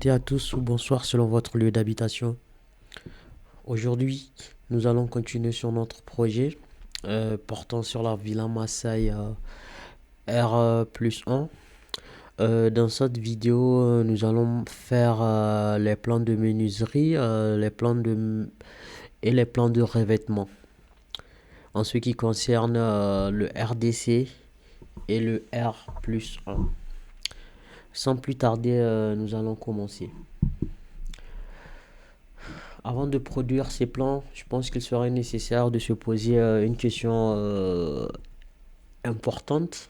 À tous ou bonsoir selon votre lieu d'habitation. Aujourd'hui, nous allons continuer sur notre projet portant sur la Villa Maasai R+1. Dans cette vidéo, nous allons faire les plans de menuiserie et les plans de revêtement. En ce qui concerne le RDC et le R+1. Sans plus tarder, nous allons commencer. Avant de produire ces plans, je pense qu'il serait nécessaire de se poser une question importante.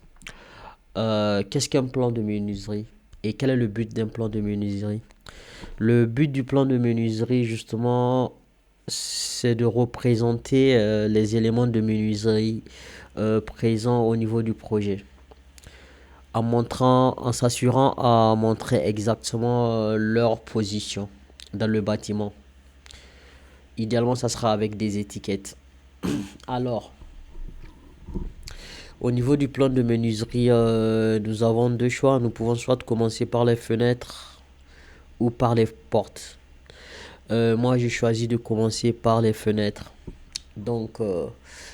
Qu'est-ce qu'un plan de menuiserie? Et quel est le but d'un plan de menuiserie? Le but du plan de menuiserie, justement, c'est de représenter les éléments de menuiserie présents au niveau du projet. En s'assurant à montrer exactement leur position dans le bâtiment. Idéalement, ça sera avec des étiquettes. Alors, au niveau du plan de menuiserie, nous avons deux choix. Nous pouvons soit commencer par les fenêtres ou par les portes. Moi, j'ai choisi de commencer par les fenêtres. Donc,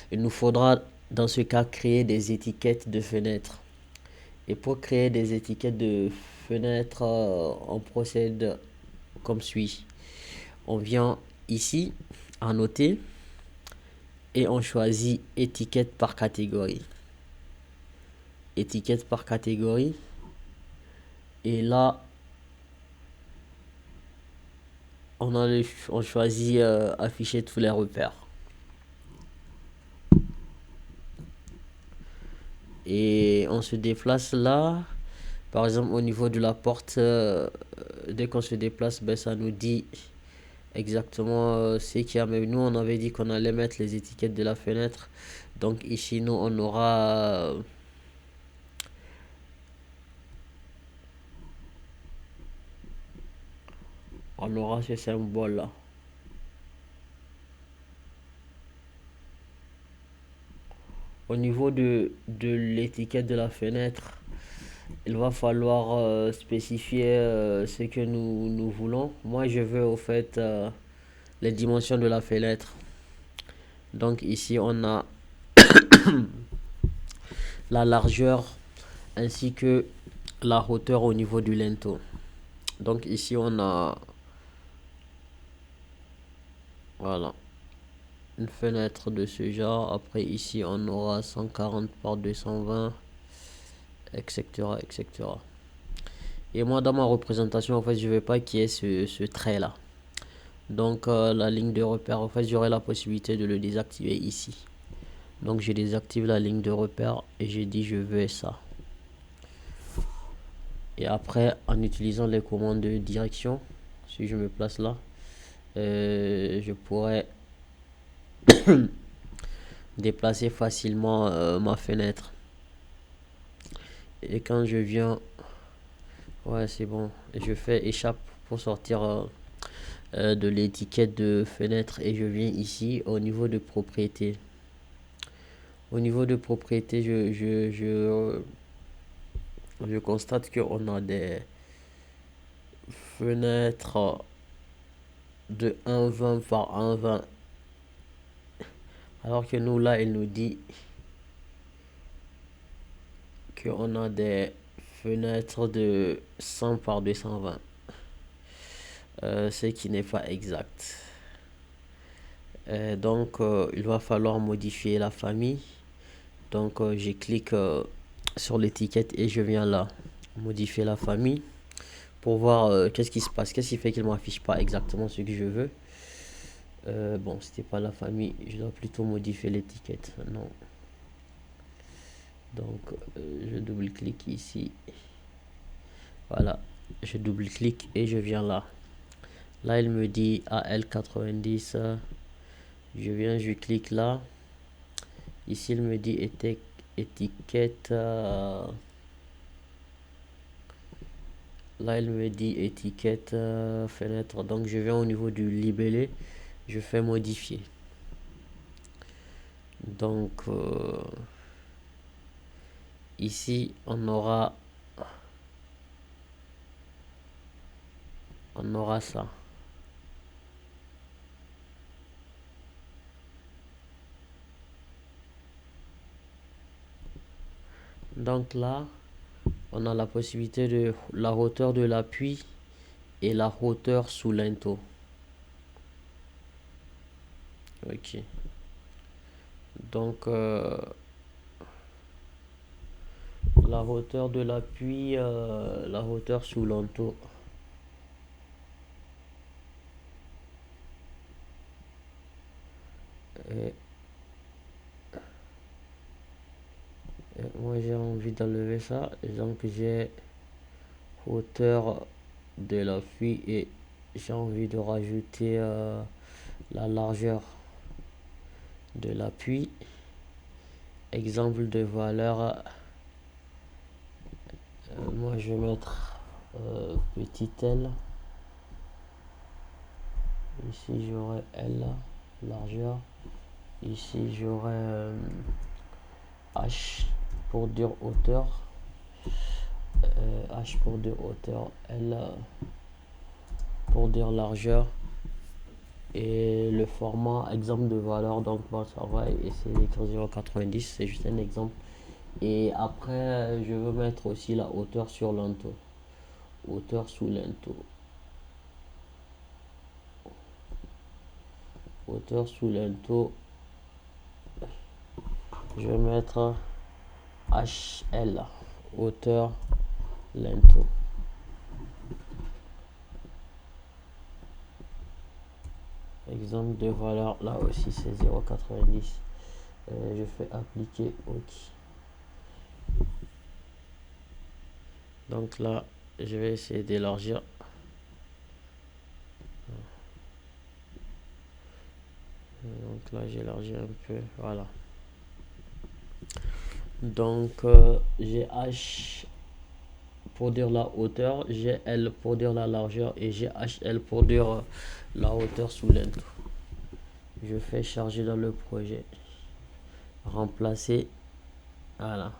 il nous faudra dans ce cas créer des étiquettes de fenêtres. Et pour créer des étiquettes de fenêtres, on procède comme suit. On vient ici, annoter, et on choisit étiquette par catégorie. Étiquette par catégorie. Et là, on choisit afficher tous les repères. Et on se déplace là. Par exemple, au niveau de la porte, dès qu'on se déplace, ben, ça nous dit exactement ce qu'il y a. Mais nous, on avait dit qu'on allait mettre les étiquettes de la fenêtre. Donc ici, nous, on aura ce symbole là. Au niveau de l'étiquette de la fenêtre, il va falloir spécifier ce que nous voulons. Moi, je veux au fait les dimensions de la fenêtre. Donc ici, on a la largeur ainsi que la hauteur au niveau du linteau. Donc ici, on a voilà une fenêtre de ce genre. Après ici, on aura 140 par 220, etc., etc. Et moi, dans ma représentation, en fait, je ne veux pas qu'il y ait ce trait là. Donc la ligne de repère, en fait, j'aurai la possibilité de le désactiver ici. Donc je désactive la ligne de repère et je dis je veux ça. Et après, en utilisant les commandes de direction, si je me place là, je pourrais déplacer facilement ma fenêtre. Et quand je viens, ouais c'est bon, je fais échappe pour sortir de l'étiquette de fenêtre et je viens ici au niveau de propriété. Au niveau de propriété, je constate qu'on a des fenêtres de 1,20 par 1,20. Alors que nous, là, il nous dit qu'on a des fenêtres de 100 par 220. Ce qui n'est pas exact. Donc, il va falloir modifier la famille. Donc, je clique sur l'étiquette et je viens là, modifier la famille pour voir qu'est-ce qui se passe, qu'est-ce qui fait qu'il ne m'affiche pas exactement ce que je veux. Bon, c'était pas la famille, je dois plutôt modifier l'étiquette. Non. Donc, je double-clique ici. Voilà, je double-clique et je viens là. Là, il me dit AL90. Je viens, je clique là. Ici, il me dit étiquette. Là, il me dit étiquette fenêtre. Donc, je viens au niveau du libellé. Je fais modifier. Donc, ici, on aura on aura ça. Donc là, on a la possibilité de la hauteur de l'appui et la hauteur sous linteau. Ok. Donc, la hauteur de l'appui, la hauteur sous linteau. Et, moi, j'ai envie d'enlever ça. Donc, j'ai hauteur de l'appui et j'ai envie de rajouter la largeur de l'appui. Exemple de valeur, moi je vais mettre petit L. Ici j'aurai L, largeur. Ici j'aurai H pour dire hauteur. H pour dire hauteur, L pour dire largeur. Et le format exemple de valeur, donc bon, ça va essayer d'écrire 0,90, c'est juste un exemple. Et après, je veux mettre aussi la hauteur sur linteau. Hauteur sous linteau. Hauteur sous linteau. Je vais mettre HL. Hauteur linteau. Exemple de valeur, là aussi c'est 0,90. Je fais appliquer OK. Donc là, je vais essayer d'élargir. Donc là, j'élargis un peu. Voilà. Donc, j'ai H pour dire la hauteur, j'ai L pour dire la largeur et j'ai HL pour dire la hauteur sous linteau. Je fais charger dans le projet. Remplacer. Voilà.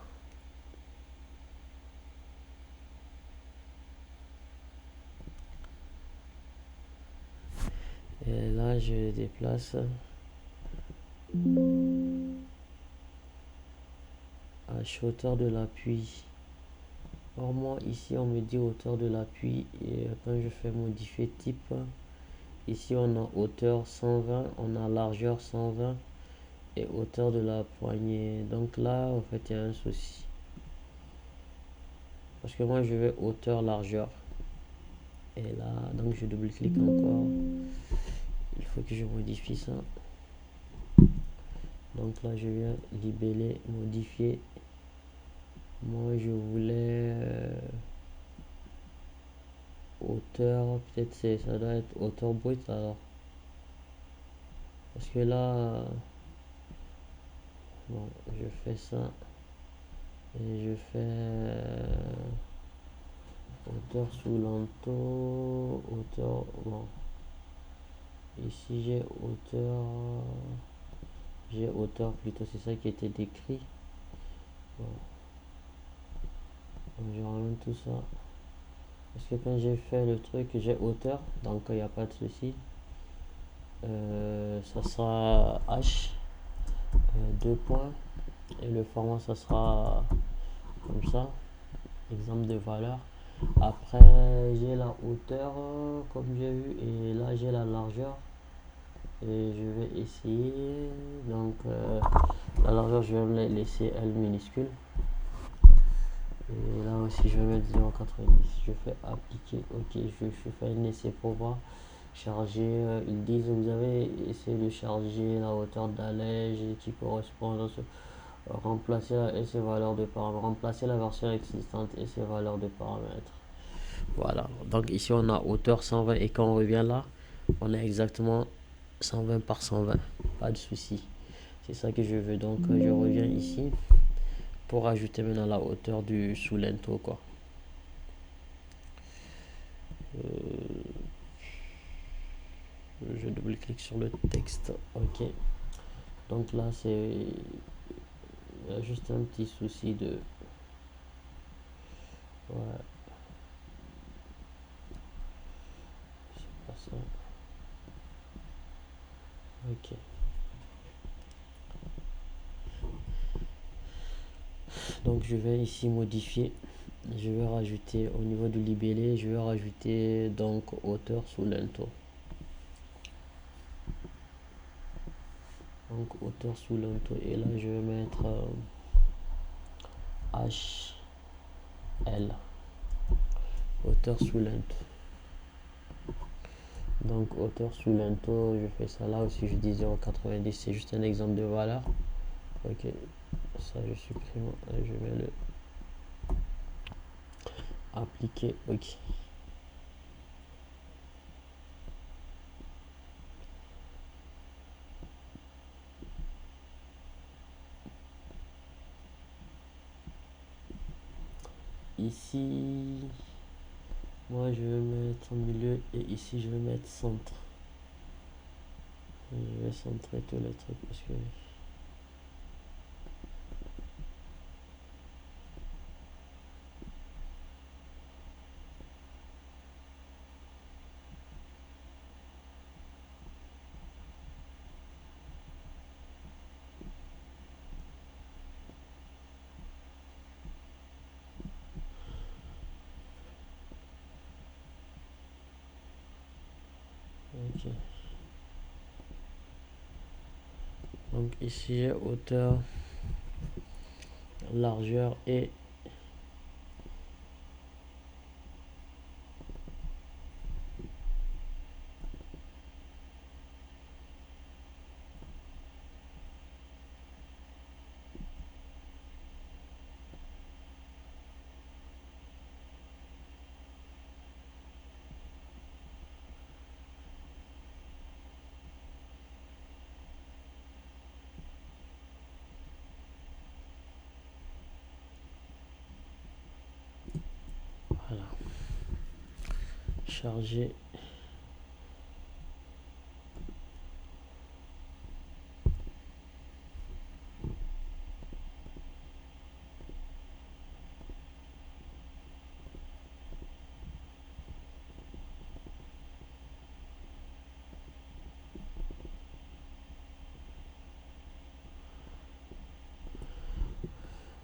Et là, je déplace à hauteur de l'appui. Or, moi, ici, on me dit hauteur de l'appui. Et quand je fais modifier type, ici, on a hauteur 120, on a largeur 120 et hauteur de la poignée. Donc là, en fait, il y a un souci. Parce que moi, je veux hauteur, largeur. Et là, donc je double-clique encore. Il faut que je modifie ça. Donc là, je viens libeller, modifier. Moi, je voulais hauteur, peut-être ça doit être hauteur brute alors. Parce que là, bon, je fais ça. Et je fais hauteur sous linteau, hauteur, bon. Ici, j'ai hauteur plutôt, c'est ça qui était décrit. Bon. Donc, je ramène tout ça. Parce que quand j'ai fait le truc, j'ai hauteur, donc il n'y a pas de souci. Ça sera H, 2 points, et le format ça sera comme ça, exemple de valeur. Après j'ai la hauteur comme j'ai vu, et là j'ai la largeur, et je vais essayer. Donc la largeur je vais laisser L minuscule. Et là aussi je vais mettre 0,90. Je fais appliquer OK. Je fais un essai pour voir. Charger, ils disent vous avez essayé de charger la hauteur d'allège qui correspond à ce, remplacer et ses valeurs de paramètres, remplacer la version existante et ses valeurs de paramètres. Voilà, donc ici on a hauteur 120 et quand on revient là, on a exactement 120 par 120, pas de souci. C'est ça que je veux, donc je reviens ici pour ajouter maintenant la hauteur du sous linteau quoi. Je double-clique sur le texte, OK. Donc là c'est juste un petit souci de ouais. ça. Ok. Donc je vais ici modifier. Je vais rajouter au niveau du libellé, je vais rajouter donc hauteur sous l'ento. Donc hauteur sous l'ento, et là je vais mettre HL, hauteur sous l'ento. Donc hauteur sous l'ento, je fais ça là aussi, je dis 0,90, c'est juste un exemple de valeur. Ok, ça je supprime, je vais le appliquer. Ok. Ici, moi je vais mettre au milieu, et ici je vais mettre centre. Je vais centrer tous les trucs parce que ok. Donc ici hauteur, largeur et voilà. Charger.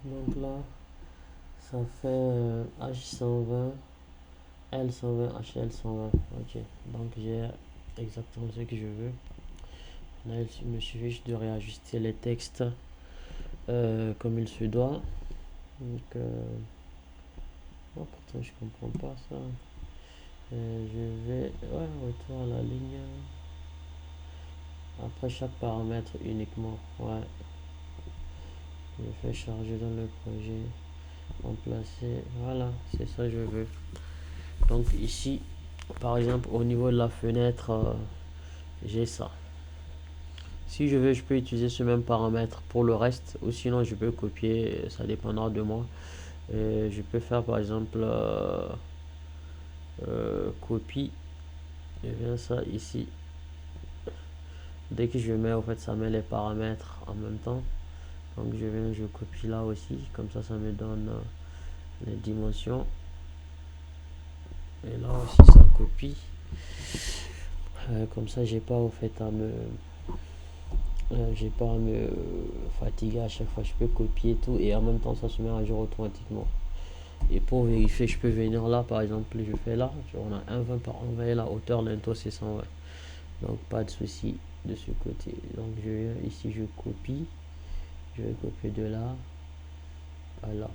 Donc là, ça fait H120, L120, HL120. Ok, donc j'ai exactement ce que je veux. Là, il me suffit juste de réajuster les textes comme il se doit. Donc, oh, pourtant, je comprends pas ça. Je vais, ouais, retour à la ligne. Après chaque paramètre uniquement. Ouais, je fais charger dans le projet. Remplacer. Voilà, c'est ça que je veux. Donc, ici, par exemple, au niveau de la fenêtre, j'ai ça. Si je veux, je peux utiliser ce même paramètre pour le reste, ou sinon je peux copier, ça dépendra de moi. Je peux faire par exemple copie, je viens ça ici. Dès que je mets, en fait, ça met les paramètres en même temps. Donc je viens, je copie là aussi, comme ça me donne les dimensions. Et là aussi ça copie. Comme ça j'ai pas au fait à me j'ai pas à me fatiguer à chaque fois. Je peux copier tout et en même temps ça se met à jour automatiquement. Et pour vérifier, je peux venir là, par exemple, je fais là, on a 1,20 par 1,20 et la hauteur l'into c'est 120. Donc pas de souci de ce côté. Donc je viens ici, je copie, je vais copier de là à là.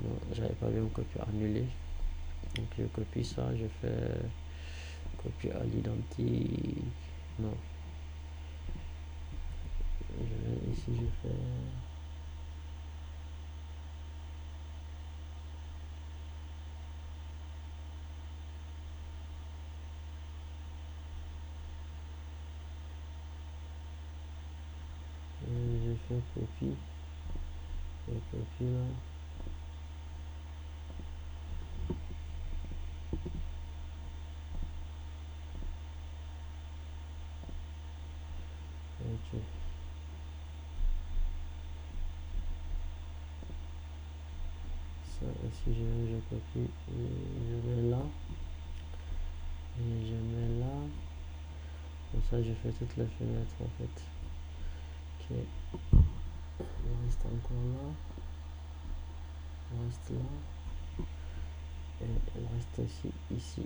Non, j'avais pas bien copié, annuler. Donc je copie ça, je fais copier à l'identique. Non. Je viens ici, je fais. Je fais copie. Je copie là. Ok. Ça aussi, je copie. Je vais là. Et je mets là. Comme ça, je fais toutes les fenêtres en fait. Ok. Il reste encore là. Il reste là. Et il reste aussi ici.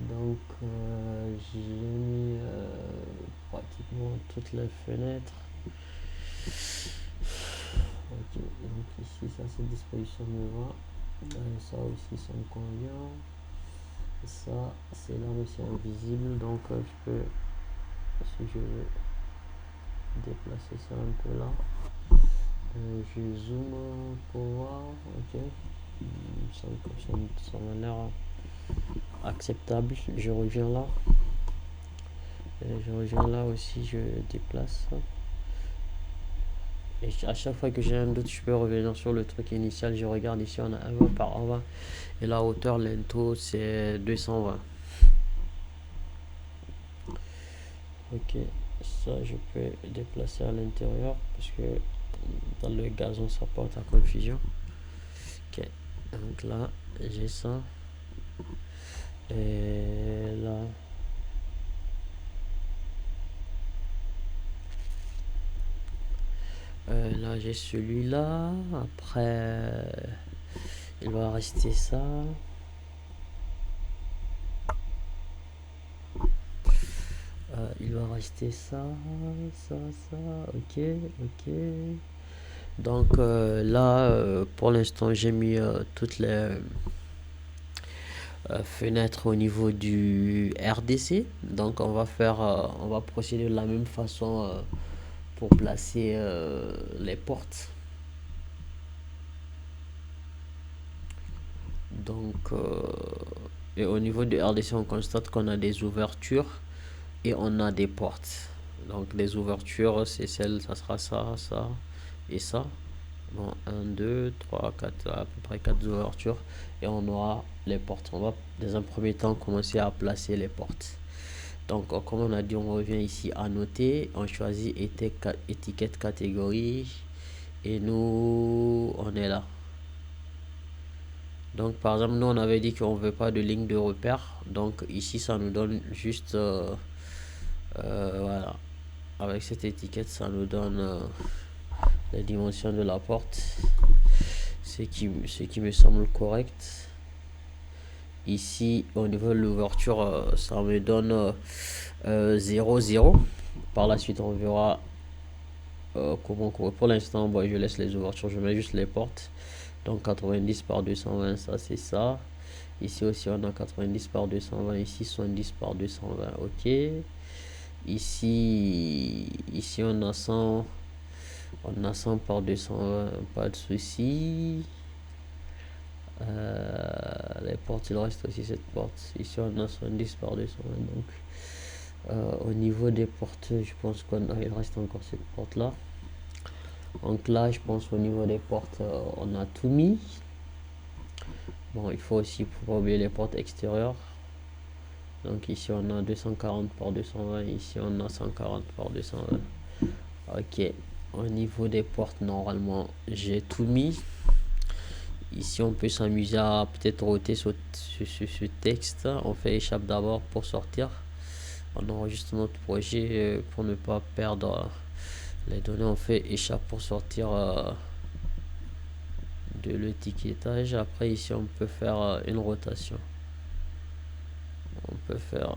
Donc, j'ai mis pratiquement toutes les fenêtres. Ok, donc ici, ça, cette disposition me va. Ça aussi, ça me convient. Ça, c'est là aussi invisible. Donc, je peux, si je veux, déplacer ça un peu là. Je zoome pour voir. Ok. Ça m'a l'air acceptable. Je reviens là. Je reviens là aussi, je déplace. Et à chaque fois que j'ai un doute, je peux revenir sur le truc initial. Je regarde ici, on a 1 par 1. Et la hauteur lento, c'est 220. Ok, ça je peux déplacer à l'intérieur parce que dans le gazon ça porte à confusion. Ok, donc là j'ai ça. Et là, là j'ai celui-là. Après, il va rester ça. Il va rester ça, ça, ça. Ok, ok. Donc là, pour l'instant, j'ai mis toutes les fenêtres au niveau du RDC. Donc on va procéder de la même façon pour placer les portes. Donc, et au niveau du RDC, on constate qu'on a des ouvertures et on a des portes. Donc les ouvertures, c'est celle, ça sera ça, ça et ça. Bon, 1, 2, 3, 4, à peu près 4 ouvertures. Et on aura les portes. On va dans un premier temps commencer à placer les portes. Donc, comme on a dit, on revient ici à noter. On choisit étiquette catégorie. Et nous, on est là. Donc, par exemple, nous, on avait dit qu'on ne veut pas de ligne de repère. Donc, ici, ça nous donne juste... voilà. Avec cette étiquette, ça nous donne les dimensions de la porte. Ce qui me semble correct. Ici, au niveau de l'ouverture, ça me donne 0, 0. Par la suite, on verra comment. Pour l'instant, bon, je laisse les ouvertures, je mets juste les portes. Donc 90 par 220, ça c'est ça. Ici aussi, on a 90 par 220. Ici, 70 par 220. Ok. Ici on a 100. On a 100 par 220. Pas de souci. Les portes, il reste aussi cette porte. Ici, on a 70 par 220. Donc, au niveau des portes, je pense qu'il reste encore cette porte-là. Donc là, je pense au niveau des portes, on a tout mis. Bon, il faut aussi pas oublier les portes extérieures. Donc ici, on a 240 par 220. Ici, on a 140 par 220. Ok. Au niveau des portes, normalement, j'ai tout mis. Ici, on peut s'amuser à peut-être roter ce texte. On fait échappe d'abord pour sortir. On enregistre notre projet pour ne pas perdre les données. On fait échappe pour sortir de l'étiquetage. Après, ici, on peut faire une rotation. On peut faire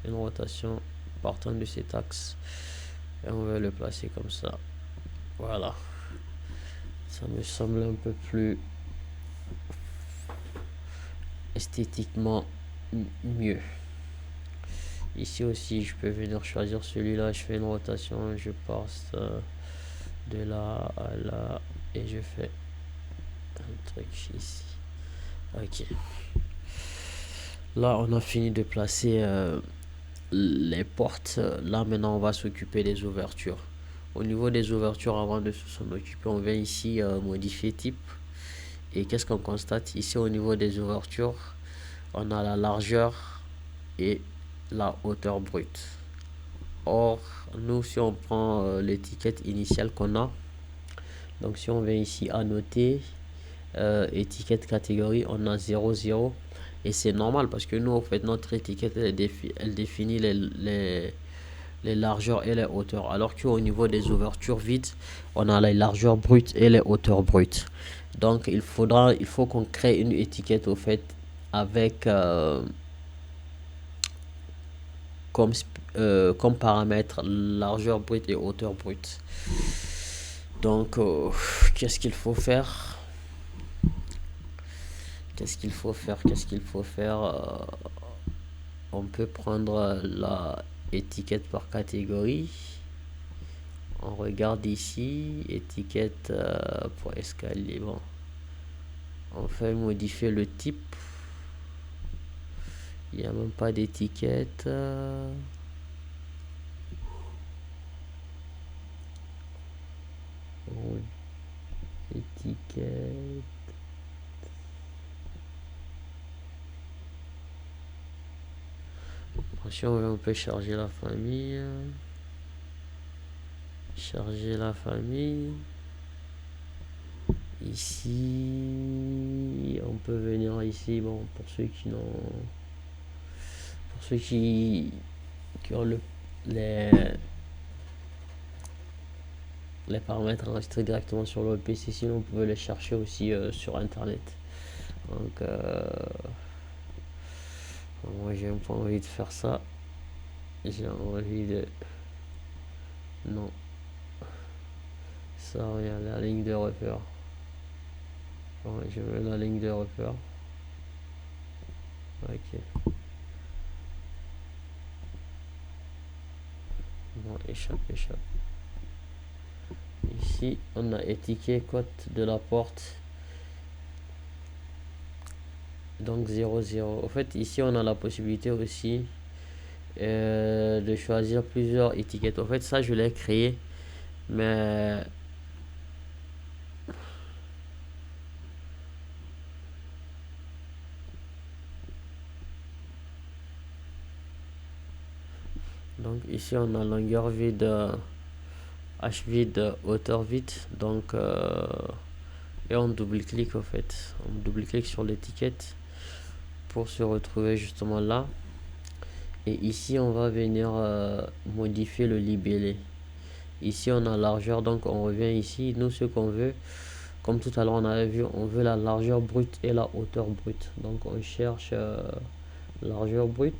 une rotation partant de cet axe. Et on va le placer comme ça. Voilà. Ça me semble un peu plus esthétiquement mieux. Ici aussi, je peux venir choisir celui-là. Je fais une rotation. Je passe de là à là. Et je fais un truc ici. Ok. Là, on a fini de placer les portes. Là, maintenant, on va s'occuper des ouvertures. Au niveau des ouvertures, avant de s'en occuper, on vient ici modifier type. Et qu'est-ce qu'on constate ici au niveau des ouvertures? On a la largeur et la hauteur brute. Or, nous, si on prend l'étiquette initiale qu'on a, donc si on vient ici à noter étiquette catégorie, on a 0, 0. Et c'est normal parce que nous, en fait, notre étiquette, elle définit les largeurs et les hauteurs. Alors qu'au niveau des ouvertures vides, on a les largeurs brutes et les hauteurs brutes. Donc, il faut qu'on crée une étiquette, au fait, avec comme, comme paramètre largeur brute et hauteur brute. Donc, qu'est-ce qu'il faut faire? Qu'est-ce qu'il faut faire On peut prendre la étiquette par catégorie. On regarde ici, étiquette pour escalier. Bon, on fait modifier le type. Il n'y a même pas d'étiquette. Étiquette. Si on veut, on peut charger la famille. Charger la famille. Ici, on peut venir ici. Bon, pour ceux qui n'ont, pour ceux qui ont les paramètres enregistrés directement sur le PC, sinon on peut les chercher aussi sur internet. Donc, moi j'ai pas envie de faire ça. J'ai envie de. Non. Ça, regarde la ligne de repère. Bon, je mets la ligne de repère. Ok. Non, échappe. Ici, on a étiqueté code de la porte. Donc 00. En fait, ici, on a la possibilité aussi de choisir plusieurs étiquettes. En fait, ça, je l'ai créé. Mais donc ici, on a longueur vide, H vide, hauteur vide. Donc, et on double-clique en fait. On double-clique sur l'étiquette pour se retrouver justement là. Et ici, on va venir modifier le libellé. Ici, on a largeur, donc on revient ici. Nous, ce qu'on veut, comme tout à l'heure, on avait vu, on veut la largeur brute et la hauteur brute. Donc, on cherche largeur brute.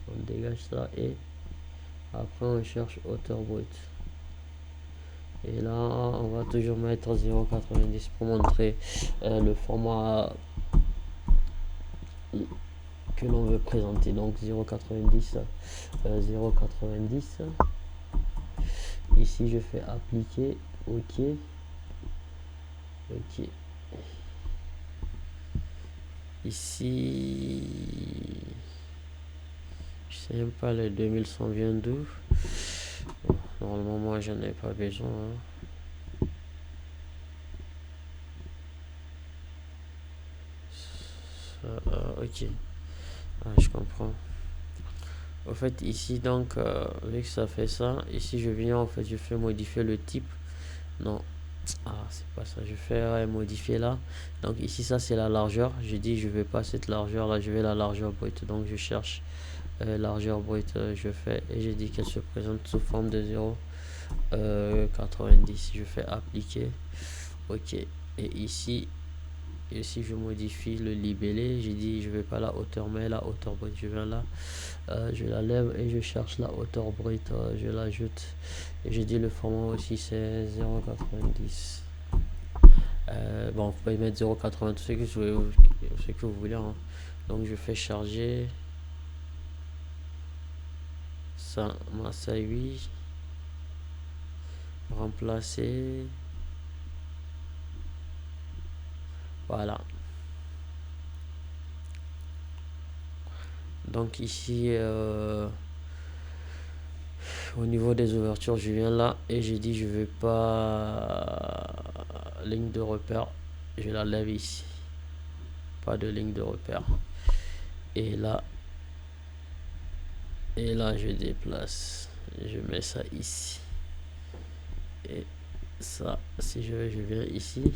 On dégage ça et après, on cherche hauteur brute. Et là, on va toujours mettre 0,90 pour montrer le format que l'on veut présenter. Donc 0,90, 0,90. Ici, je fais appliquer. OK. Ici, je sais même pas le 2100 vient d'où. Bon, normalement, moi, j'en ai pas besoin. Ok. Je comprends. Au fait, ici, donc, vu que ça fait ça, ici, je viens, en fait, je fais modifier le type. Non. C'est pas ça. Je fais modifier là. Donc, ici, ça, c'est la largeur. Je dis, je veux pas cette largeur là, je veux la largeur brute. Donc, je cherche largeur brute. Je fais et je dis qu'elle se présente sous forme de 0,90. Je fais appliquer. Ok. Et ici, je modifie le libellé. J'ai dit je veux pas la hauteur mais la hauteur brute. Je viens là, je la lève et je cherche la hauteur brute. Je l'ajoute et j'ai dit le format aussi c'est 0,90. Bon, vous pouvez mettre 0,80 ce que vous voulez. Hein. Donc je fais charger ça, masse 8, remplacer. Voilà. Donc ici, au niveau des ouvertures, je viens là et j'ai dit je veux pas ligne de repère. Je la lève ici. Pas de ligne de repère. Et là, je déplace. Je mets ça ici. Et ça, si je veux, je viens ici.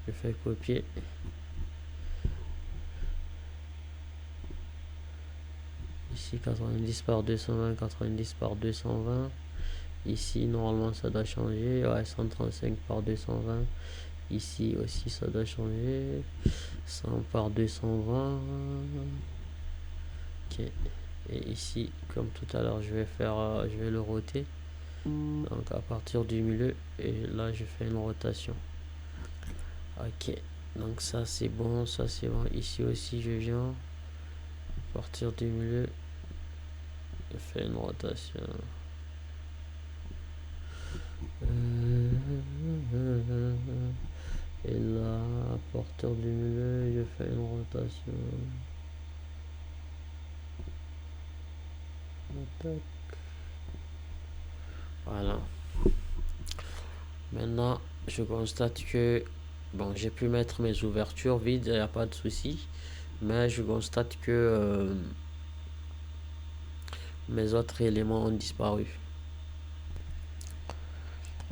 Je fais copier. Ici 90 par 220, 90 par 220. Ici normalement ça doit changer. Ouais, 135 par 220. Ici aussi ça doit changer. 100 par 220. Ok. Et ici, comme tout à l'heure, je vais le roter. Donc à partir du milieu, et là je fais une rotation. Ok. Donc ça c'est bon, ça c'est bon. Ici aussi je viens à partir du milieu, je fais une rotation. Et là, à partir du milieu, je fais une rotation. Voilà. Maintenant, je constate que bon, j'ai pu mettre mes ouvertures vides, il n'y a pas de souci. Mais je constate que mes autres éléments ont disparu.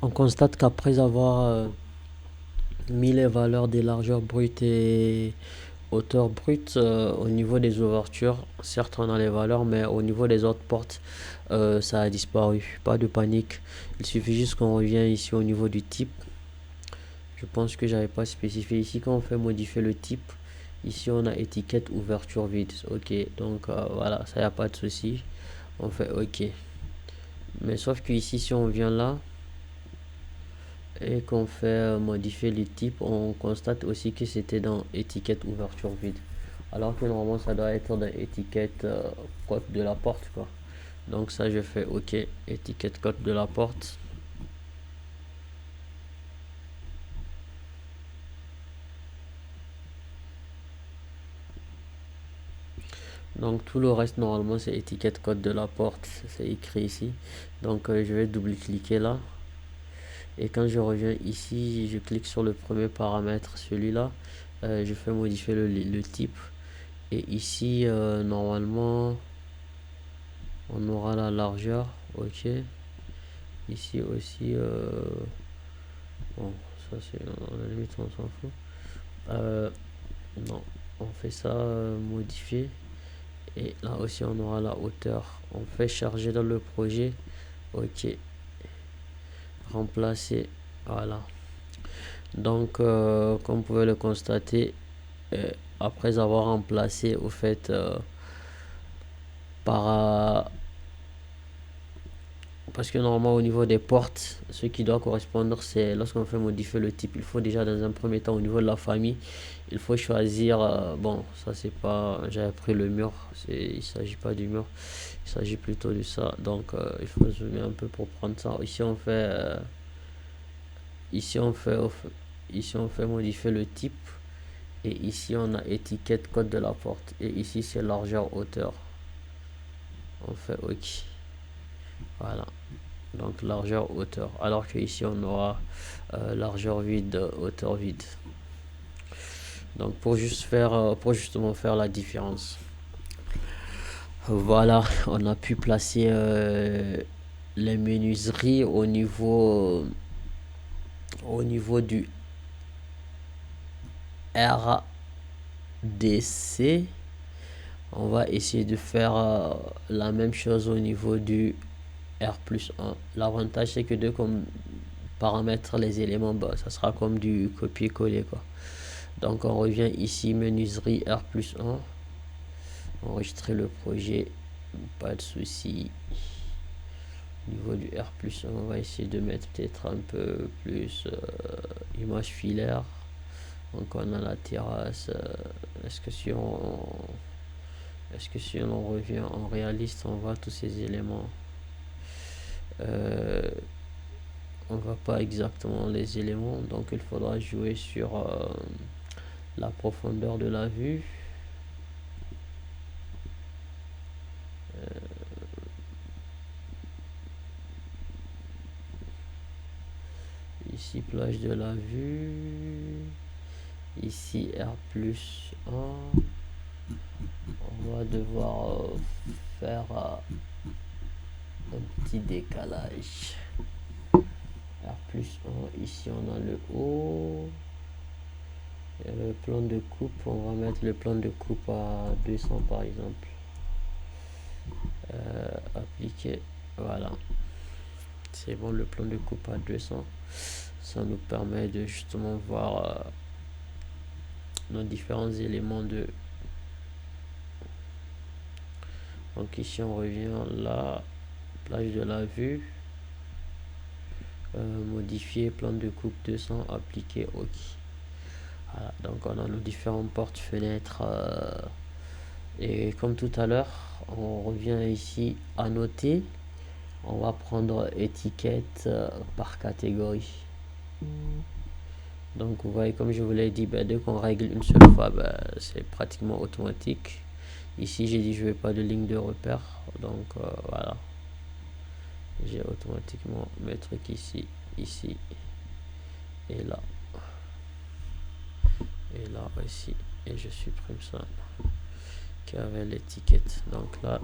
On constate qu'après avoir mis les valeurs des largeurs brutes et hauteur brute au niveau des ouvertures, certes on a les valeurs, mais au niveau des autres portes, ça a disparu. Pas de panique. Il suffit juste qu'on revienne ici au niveau du type. Je pense que j'avais pas spécifié ici. Quand on fait modifier le type, ici on a étiquette ouverture vide. Ok, donc voilà, ça y a pas de souci. On fait ok. Mais sauf que ici, si on vient là et qu'on fait modifier le type, on constate aussi que c'était dans étiquette ouverture vide. Alors que normalement ça doit être dans étiquette code de la porte quoi. Donc ça je fais ok, étiquette code de la porte. Donc tout le reste normalement c'est étiquette code de la porte, c'est écrit ici. Donc je vais double cliquer là. Et quand je reviens ici, je clique sur le premier paramètre, celui-là. Je fais modifier le type. Et ici normalement on aura la largeur. Ok. Ici aussi bon ça c'est à la limite on s'en fout. Non, on fait ça modifier. Et là aussi on aura la hauteur. On fait charger dans le projet. Ok. Remplacer. Voilà. Donc comme vous pouvez le constater, après avoir remplacé au fait par parce que normalement au niveau des portes, ce qui doit correspondre, c'est lorsqu'on fait modifier le type, il faut déjà dans un premier temps au niveau de la famille, il faut choisir, bon ça c'est pas, j'avais pris le mur, il s'agit pas du mur, il s'agit plutôt de ça, donc il faut zoomer un peu pour prendre ça. Ici on fait ici on fait ici on fait modifier le type, et ici on a étiquette code de la porte, et ici c'est largeur hauteur. On fait ok, voilà. Donc largeur hauteur, alors que ici on aura largeur vide, hauteur vide. Donc pour justement faire la différence. Voilà, on a pu placer les menuiseries au niveau du RDC. On va essayer de faire la même chose au niveau du R+1. L'avantage c'est que de comme paramètres les éléments, bah, ça sera comme du copier-coller quoi. Donc on revient ici, menuiserie R+1, enregistrer le projet, pas de souci. Au niveau du R+1, on va essayer de mettre peut-être un peu plus image filaire. Donc on a la terrasse. Est-ce que si on revient en réaliste, on voit tous ces éléments. On voit pas exactement les éléments, donc il faudra jouer sur la profondeur de la vue. Ici plage de la vue, ici R+1. On va devoir faire un petit décalage. R+1, ici on a le haut. Et le plan de coupe, on va mettre le plan de coupe à 200 par exemple. appliquer, voilà, c'est bon. Le plan de coupe à 200, ça nous permet de justement voir nos différents éléments de. Donc ici on revient là, plage de la vue, modifier plan de coupe 200, appliquer OK. Voilà, donc on a nos différentes portes, fenêtres, et comme tout à l'heure, on revient ici à noter. On va prendre étiquette par catégorie. Donc vous voyez, comme je vous l'ai dit, dès qu'on règle une seule fois, c'est pratiquement automatique. Ici j'ai dit je veux pas de ligne de repère, donc voilà, j'ai automatiquement mes trucs ici, ici et là aussi, et je supprime ça qui avait l'étiquette. Donc là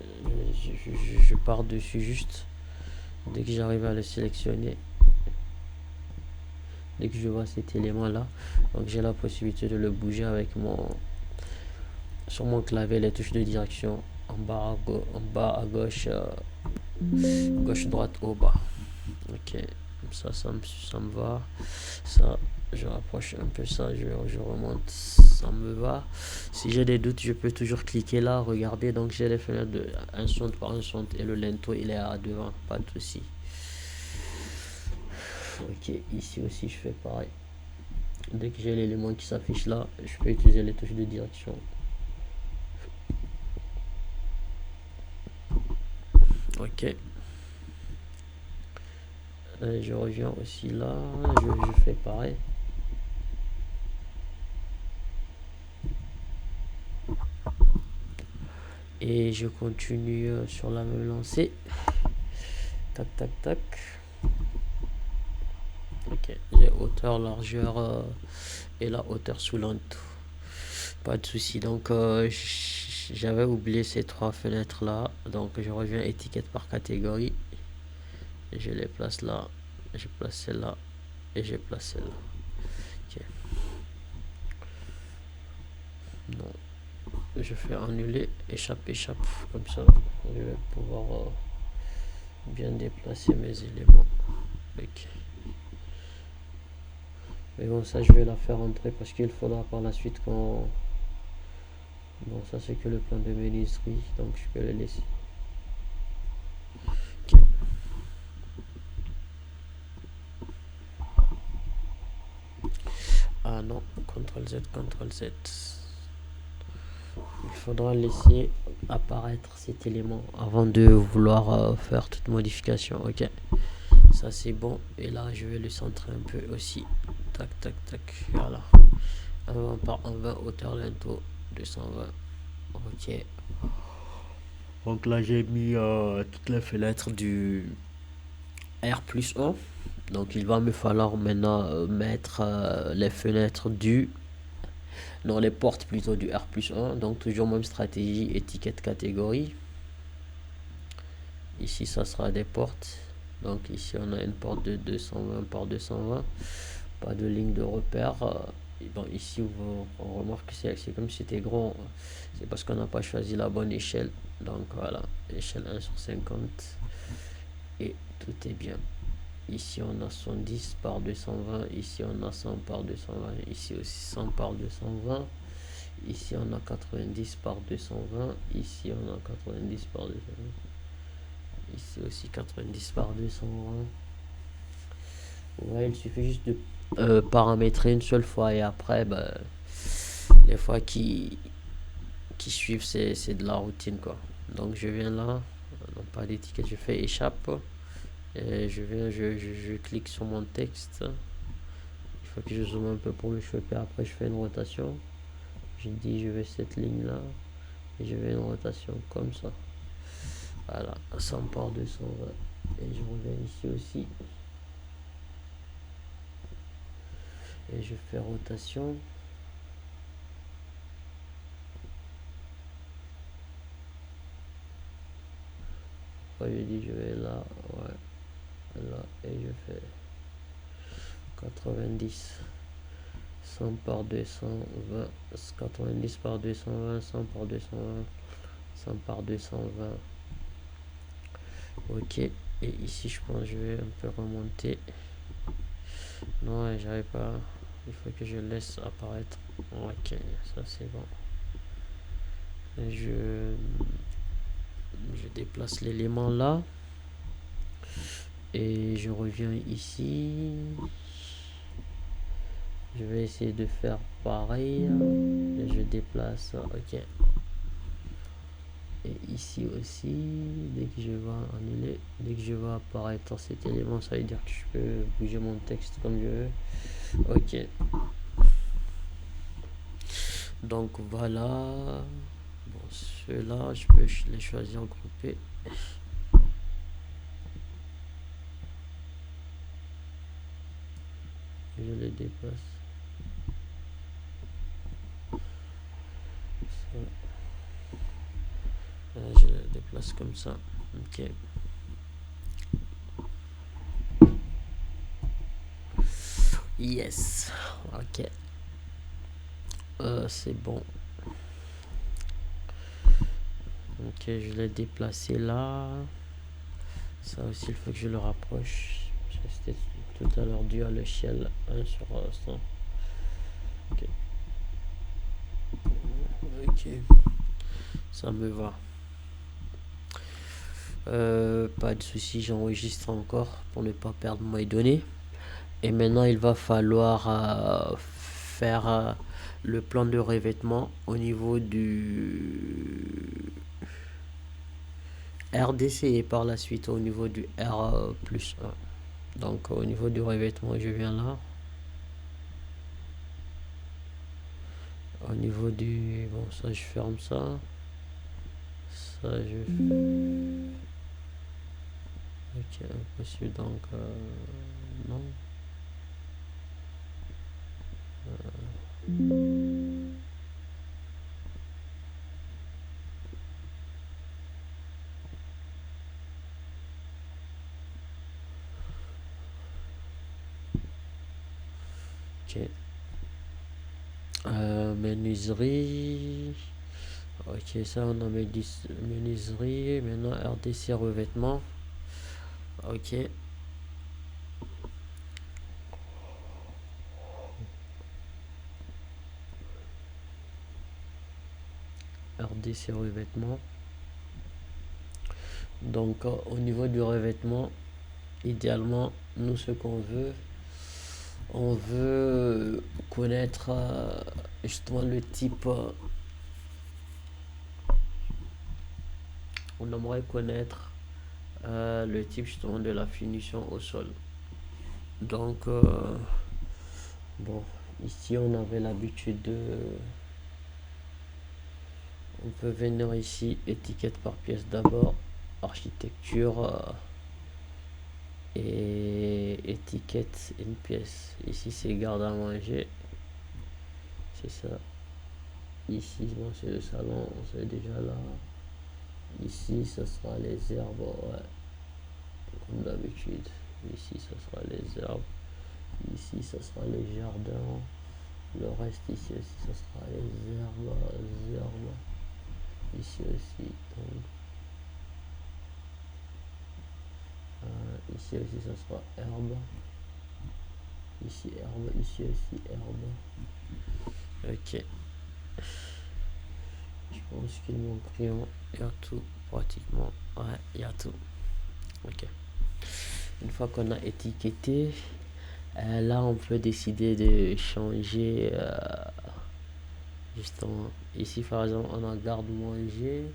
je pars dessus juste dès que j'arrive à le sélectionner, dès que je vois cet élément là, donc j'ai la possibilité de le bouger avec sur mon clavier, les touches de direction en bas à gauche, gauche droite, au bas. Ok, ça me va. Ça, je rapproche un peu ça, je remonte, ça me va. Si j'ai des doutes, je peux toujours cliquer là, regarder. Donc j'ai les fenêtres de un son par un son et le linteau il est à devant, pas de souci. Ok, ici aussi je fais pareil. Dès que j'ai l'élément qui s'affiche là, je peux utiliser les touches de direction. Ok. Je reviens aussi là, je fais pareil. Et je continue sur la même lancée. Tac, tac, tac. Ok, j'ai hauteur, largeur et la hauteur sous l'entour. Pas de souci. Donc, j'avais oublié ces trois fenêtres là. Donc, je reviens étiquette par catégorie. Et je les place là. Je place celle-là. Et je place celle-là. Ok. Non. Je fais annuler, échappe, échappe. Comme ça, je vais pouvoir bien déplacer mes éléments. Ok. Mais bon, ça, je vais la faire entrer parce qu'il faudra par la suite qu'on. Bon, ça, c'est que le plan de menuiserie. Donc, je peux le laisser. Ok. Ah non, CTRL Z, CTRL Z. Il faudra laisser apparaître cet élément avant de vouloir faire toute modification. Ok, ça c'est bon. Et là, je vais le centrer un peu aussi. Tac, tac, tac. Voilà. 120 par 120, hauteur linteau 220. Ok. Donc là, j'ai mis toutes les fenêtres du R plus 1. Donc il va me falloir maintenant mettre les fenêtres du. Non, les portes plutôt du R plus 1. Donc toujours même stratégie, étiquette catégorie. Ici, ça sera des portes. Donc ici, on a une porte de 220 par 220. Pas de ligne de repère. Bon, ici, on remarque que c'est comme si c'était grand. C'est parce qu'on n'a pas choisi la bonne échelle. Donc voilà, échelle 1 sur 50. Et tout est bien. Ici, on a 110 par 220. Ici, on a 100 par 220. Ici aussi 100 par 220. Ici, on a 90 par 220. Ici, on a 90 par 220. Ici aussi 90 par 220. Ouais, il suffit juste de paramétrer une seule fois et après, les fois qui suivent, c'est de la routine quoi. Donc je viens là, non pas d'étiquette, je fais échappe et je viens, je clique sur mon texte. Il faut que je zoome un peu pour le choper. Après, je fais une rotation. Je dis, je vais cette ligne là et je vais une rotation comme ça. Voilà, 100 par 220. Et je reviens ici aussi. Et je fais rotation. Après, je dis, je vais là, ouais, là, et je fais 90. 100 par 220, 90 par 220, 100 par 220, 100 par 220. Ok, et ici je pense que je vais un peu remonter. Non, j'arrive pas. Il faut que je laisse apparaître. Ok, ça c'est bon. Et je déplace l'élément là. Et je reviens ici. Je vais essayer de faire pareil. Et je déplace. Ok. Et ici aussi, dès que je vais annuler, dès que je vais apparaître cet élément, ça veut dire que je peux bouger mon texte comme je veux. Ok. Donc voilà. Bon, ceux-là, je peux les choisir, grouper. Je les déplace. Je les déplace comme ça. Ok. Yes. Ok. C'est bon. Ok, je l'ai déplacé là. Ça aussi, il faut que je le rapproche. C'était tout à l'heure dû à l'échelle 1 sur 100. Ok. Ok. Ça me va. Pas de souci, j'enregistre encore pour ne pas perdre mes données. Et maintenant, il va falloir faire le plan de revêtement au niveau du RDC et par la suite au niveau du R plus 1. Donc au niveau du revêtement, je viens là. Au niveau du... Bon, ça, je ferme ça. Ça, je... Ok, impossible, donc... non. Ok. Menuiserie. Ok, ça, on a menuiserie. Maintenant, RDC revêtement. Ok. RDC revêtement. Donc, au niveau du revêtement, idéalement, nous, ce qu'on veut, on veut connaître justement le type. On aimerait connaître le type justement de la finition au sol. Donc, bon, ici, on avait l'habitude de... On peut venir ici, étiquette par pièce d'abord, architecture et étiquette une pièce. Ici, c'est garde à manger. C'est ça. Ici, bon, c'est le salon, c'est déjà là. Ici, ça sera les herbes, ouais, comme d'habitude. Ici, ça sera les herbes. Ici, ça sera les jardins. Le reste, ici aussi, ça sera les herbes. Ici aussi, donc. Ici aussi, ça sera herbe. Ici, herbe. Ici aussi, herbe. Ok. Je pense qu'il manque rien. Il y a tout, pratiquement. Ouais, il y a tout. Ok. Une fois qu'on a étiqueté, là, on peut décider de changer. Justement, ici, par exemple, on a garde-manger.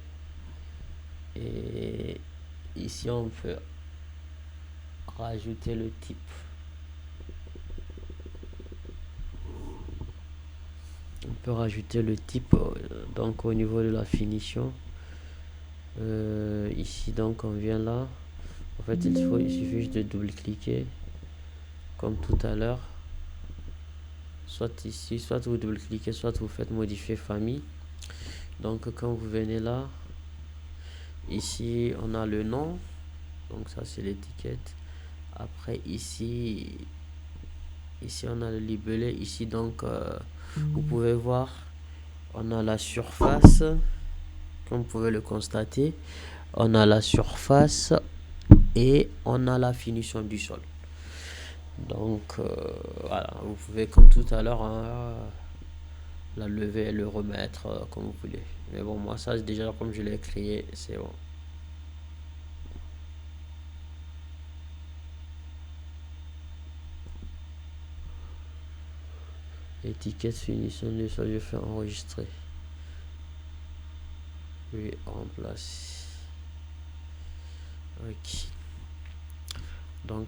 Et ici, on peut rajouter le type. On peut rajouter le type donc au niveau de la finition. Ici, donc, on vient là. En fait, il suffit juste de double-cliquer comme tout à l'heure. Soit ici, soit vous double-cliquez, soit vous faites modifier famille. Donc, quand vous venez là, ici, on a le nom. Donc, ça, c'est l'étiquette. Après, ici, on a le libellé. Ici, donc, vous pouvez voir, on a la surface. Comme vous pouvez le constater, on a la surface, et on a la finition du sol. Donc voilà, vous pouvez comme tout à l'heure hein, la lever et le remettre comme vous voulez. Mais bon, moi ça déjà comme je l'ai créé, c'est bon. Étiquette finition du sol, je fais enregistrer. Oui, remplace. Ok. Donc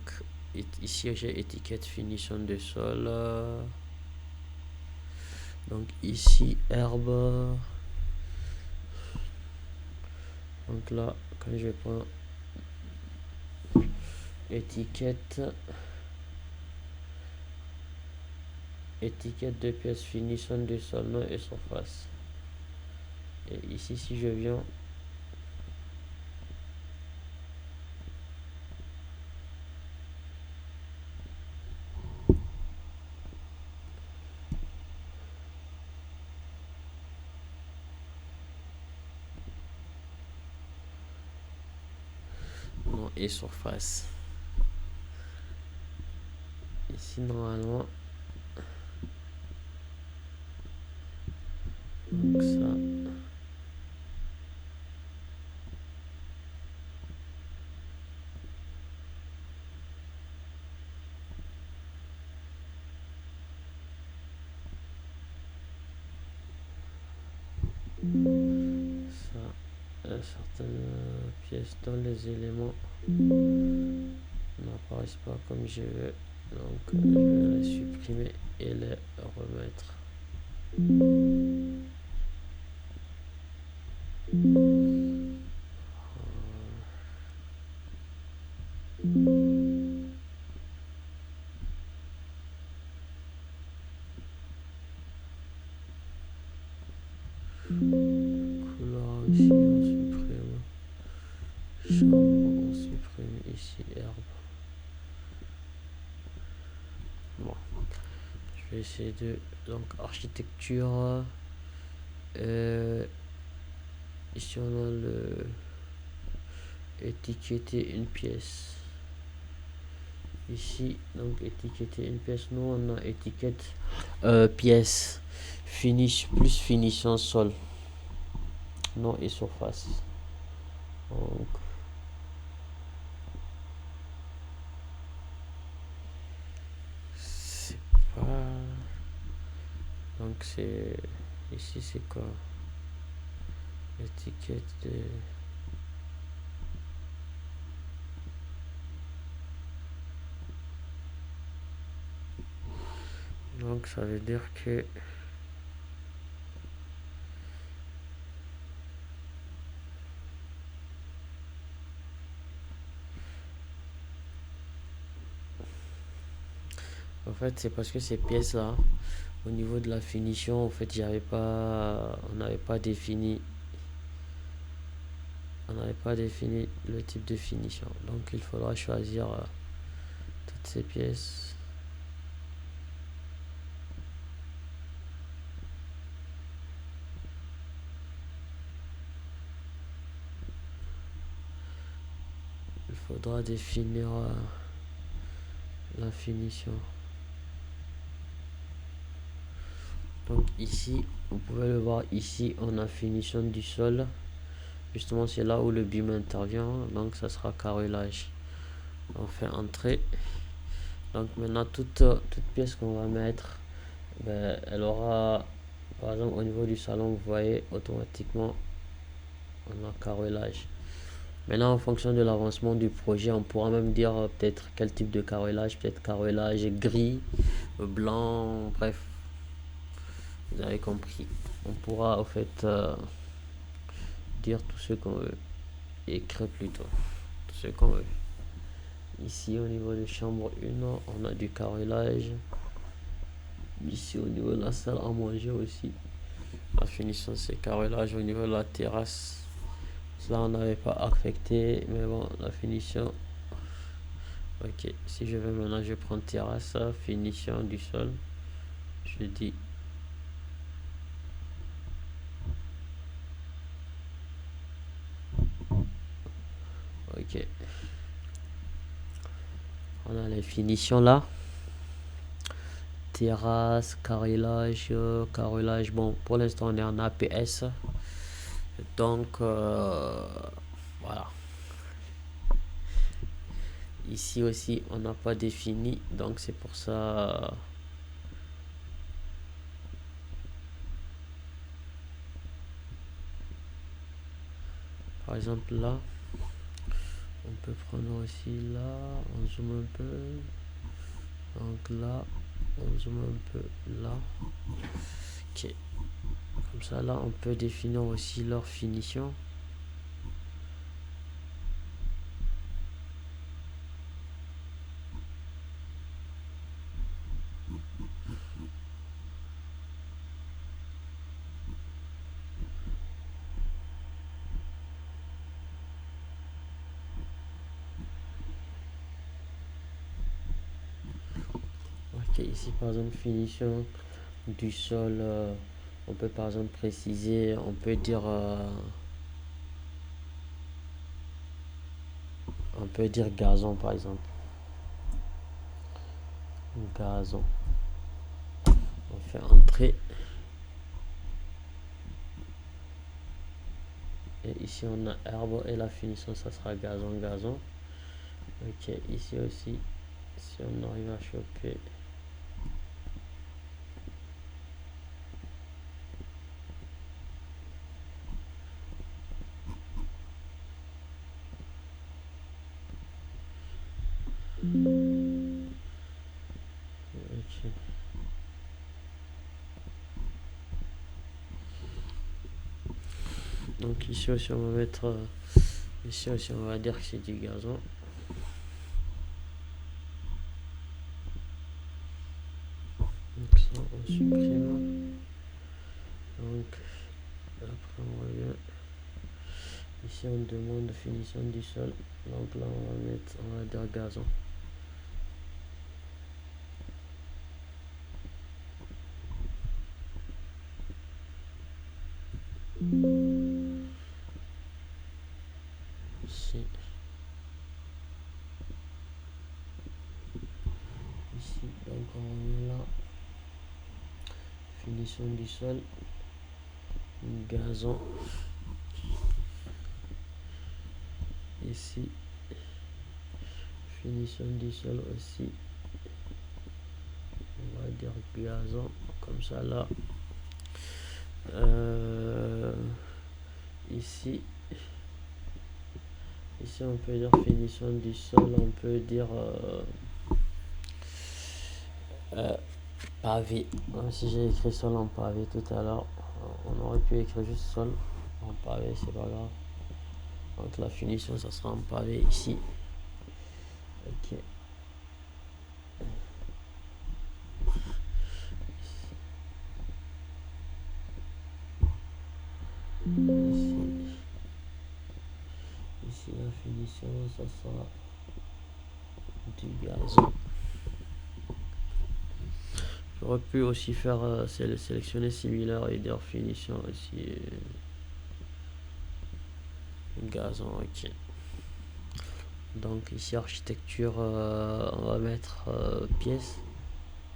ici j'ai étiquette finition de sol. Donc ici herbe. Donc là quand je prends étiquette de pièce finition de sol nom et surface. Et ici si je viens nom et surface, ici normalement donc ça certaines pièces dans les éléments n'apparaissent pas comme je veux, donc je vais les supprimer et les remettre. Couleur ici on supprime, chambre on supprime, ici herbe. Bon, je vais essayer de donc architecture. Ici on a le étiqueter une pièce. Ici donc étiqueter une pièce, nous on a étiquette pièce finish plus finition sol nom et surface. Donc c'est pas donc c'est ici c'est quoi étiquette de donc ça veut dire que en fait c'est parce que ces pièces là au niveau de la finition en fait on n'avait pas défini le type de finition, donc il faudra choisir toutes ces pièces. Il faudra définir la finition. Donc ici vous pouvez le voir, ici on a finition du sol, justement c'est là où le BIM intervient, donc ça sera carrelage. On fait entrer. Donc maintenant toute pièce qu'on va mettre, elle aura par exemple au niveau du salon, vous voyez automatiquement on a carrelage. Maintenant en fonction de l'avancement du projet, on pourra même dire peut-être quel type de carrelage, peut-être carrelage gris, blanc, bref, vous avez compris. On pourra en fait dire tout ce qu'on veut, écrire plutôt tout ce qu'on veut. Ici au niveau de chambre 1 on a du carrelage. Ici au niveau de la salle à manger aussi la finition c'est carrelage. Au niveau de la terrasse, là on n'avait pas affecté, mais bon la finition. Ok, si je vais maintenant, je prends terrasse, finition du sol, je dis ok. On a les finitions là. Terrasse, carrelage. Bon, pour l'instant, on est en APS. Donc, voilà. Ici aussi, on n'a pas défini. Donc, c'est pour ça. Par exemple, là. On peut prendre aussi là. On zoome un peu. Donc là, on zoome un peu là. Ok. Comme ça, là, on peut définir aussi leur finition. Ok, ici, par exemple, finition du sol. On peut, par exemple, préciser. On peut dire... on peut dire gazon, par exemple. Gazon. On fait entrer. Et ici, on a herbe et la finition, ça sera gazon. Ok, ici aussi, si on arrive à choper. Ok. Donc ici aussi, on va mettre... ici aussi, on va dire que c'est du gazon. Donc ça, on supprime. Donc, après, on revient. Ici, on demande finition du sol. Donc là, on va dire gazon. Ici. Ici, donc on revient là. Finition du sol. Gazon. Ici. Finition du sol aussi. On va dire gazon. Comme ça là. Ici. Ici, on peut dire finition du sol. On peut dire... pavé. Même si j'ai écrit sol en pavé tout à l'heure, on aurait pu écrire juste sol en pavé, c'est pas grave. Donc la finition, ça sera en pavé ici. Ok. Ici la finition, ça sera du gazon. J'aurais pu aussi faire sélectionner similaire et dire finition aussi. Gazon, ok. Donc ici architecture, on va mettre pièce.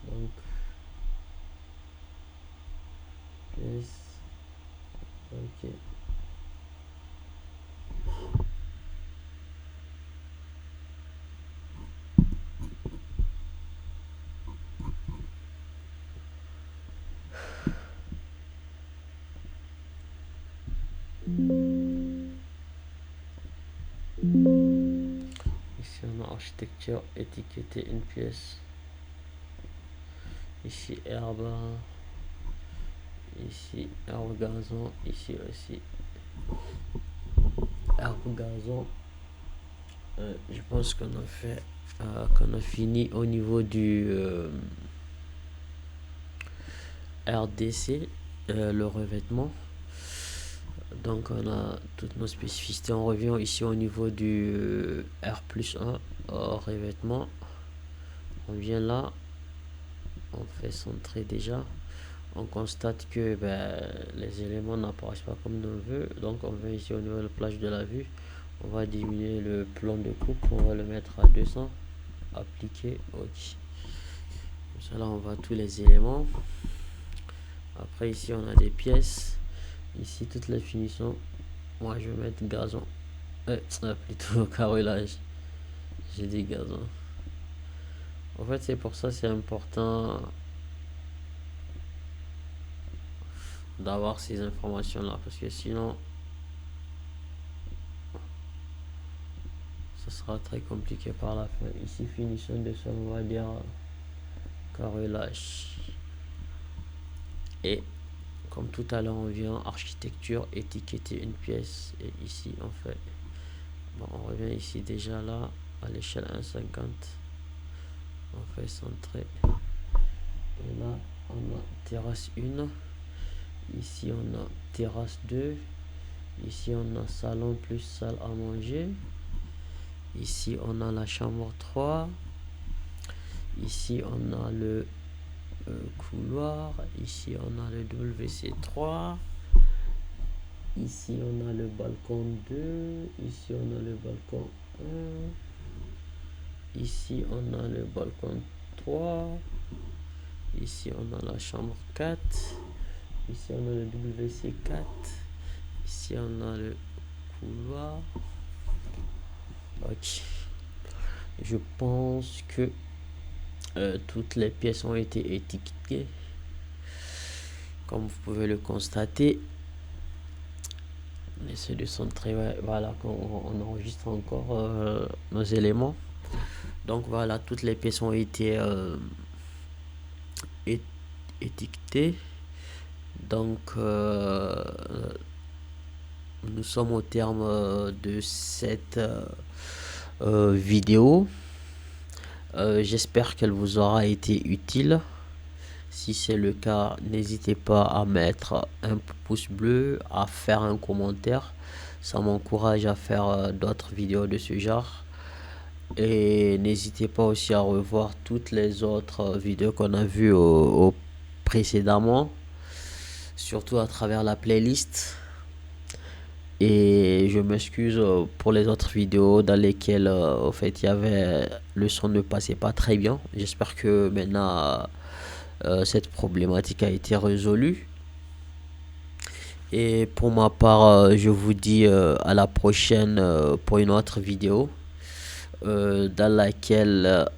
Donc pièce. Ok. Ici on a architecture, étiqueter une pièce. Ici herbe. Ici herbe gazon. Ici aussi herbe gazon. Je pense qu'on a fait qu'on a fini au niveau du RDC, le revêtement. Donc on a toutes nos spécificités. On revient ici au niveau du R+1 revêtement. On vient là, on fait centrer déjà. On constate que les éléments n'apparaissent pas comme on veut. Donc on vient ici au niveau de la plage de la vue. On va diminuer le plan de coupe, on va le mettre à 200. appliquer, ok. Ça là on voit tous les éléments. Après ici on a des pièces, ici toutes les finitions. Moi je vais mettre gazon, plutôt carrelage, j'ai dit gazon. En fait c'est pour ça c'est important d'avoir ces informations là, parce que sinon ça sera très compliqué par la fin. Ici finition de sol, on va dire carrelage. Et comme tout à l'heure on vient architecture, étiqueter une pièce, et ici on fait, bon, on revient ici déjà là à l'échelle 1,50, on fait centrer, et là on a terrasse 1, ici on a terrasse 2, ici on a salon plus salle à manger, ici on a la chambre 3, ici on a le couloir, ici on a le WC3, ici on a le balcon 2, ici on a le balcon 1, ici on a le balcon 3, ici on a la chambre 4, ici on a le WC4, ici on a le couloir. Ok, je pense que toutes les pièces ont été étiquetées comme vous pouvez le constater. Essayer de centrer, ouais, voilà, on enregistre encore nos éléments. Donc voilà, toutes les pièces ont été étiquetées. Donc nous sommes au terme de cette vidéo. J'espère qu'elle vous aura été utile. Si c'est le cas, n'hésitez pas à mettre un pouce bleu, à faire un commentaire. Ça m'encourage à faire d'autres vidéos de ce genre. Et n'hésitez pas aussi à revoir toutes les autres vidéos qu'on a vues précédemment, surtout à travers la playlist. Et je m'excuse pour les autres vidéos dans lesquelles au fait il y avait le son ne passait pas très bien. J'espère que maintenant cette problématique a été résolue. Et pour ma part, je vous dis à la prochaine pour une autre vidéo dans laquelle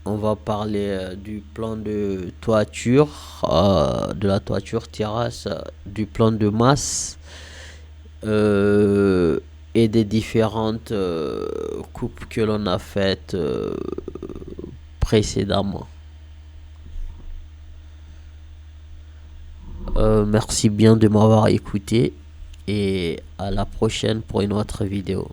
on va parler du plan de toiture, de la toiture terrasse, du plan de masse et des différentes coupes que l'on a faites précédemment. Merci bien de m'avoir écouté et à la prochaine pour une autre vidéo.